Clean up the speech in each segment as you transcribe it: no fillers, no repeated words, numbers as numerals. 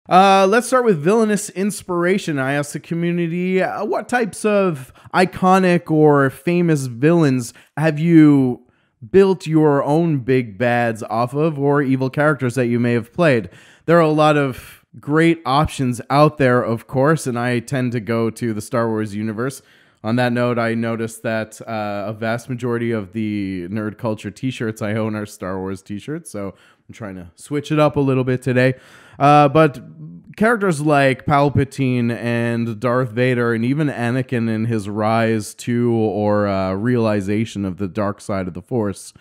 Let's start with villainous inspiration. I asked the community, what types of iconic or famous villains have you built your own big bads off of, or evil characters that you may have played? There are a lot of great options out there, of course, and I tend to go to the Star Wars universe. On that note, I noticed that a vast majority of the nerd culture t-shirts I own are Star Wars t-shirts, so I'm trying to switch it up a little bit today. But characters like Palpatine and Darth Vader and even Anakin in his rise to or realization of the dark side of the Force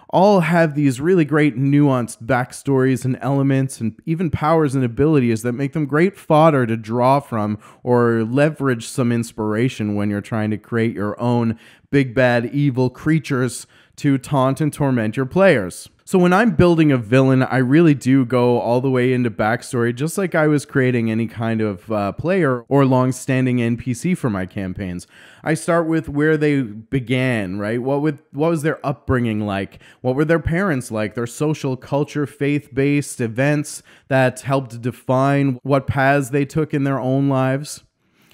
all have these really great nuanced backstories and elements and even powers and abilities that make them great fodder to draw from or leverage some inspiration when you're trying to create your own big bad evil creatures to taunt and torment your players. So when I'm building a villain, I really do go all the way into backstory, just like I was creating any kind of player or long-standing NPC for my campaigns. I start with where they began, right? What was their upbringing like? What were their parents like? Their social, culture, faith-based events that helped define what paths they took in their own lives.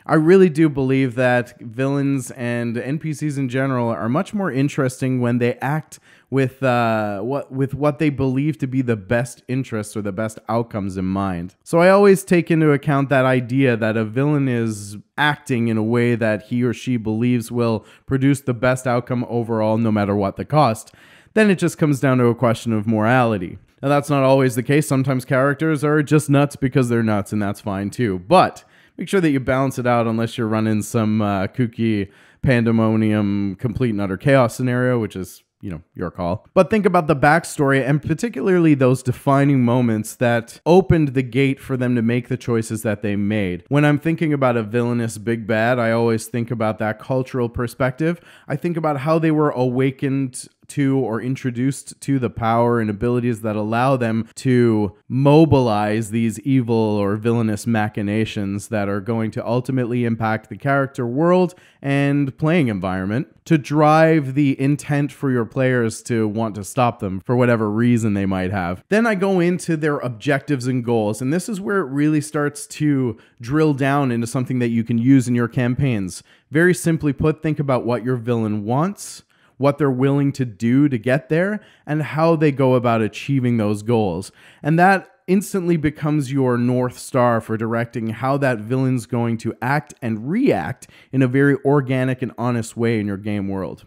I really do believe that villains and NPCs in general are much more interesting when they act with what they believe to be the best interests or the best outcomes in mind. So I always take into account that idea that a villain is acting in a way that he or she believes will produce the best outcome overall, no matter what the cost. Then it just comes down to a question of morality. Now, that's not always the case. Sometimes characters are just nuts because they're nuts, and that's fine too. But make sure that you balance it out unless you're running some kooky pandemonium, complete and utter chaos scenario, which is, your call. But think about the backstory and particularly those defining moments that opened the gate for them to make the choices that they made. When I'm thinking about a villainous big bad, I always think about that cultural perspective. I think about how they were awakened to or introduced to the power and abilities that allow them to mobilize these evil or villainous machinations that are going to ultimately impact the character world and playing environment to drive the intent for your players to want to stop them for whatever reason they might have. Then I go into their objectives and goals, and this is where it really starts to drill down into something that you can use in your campaigns. Very simply put, think about what your villain wants, what they're willing to do to get there, and how they go about achieving those goals. And that instantly becomes your North Star for directing how that villain's going to act and react in a very organic and honest way in your game world.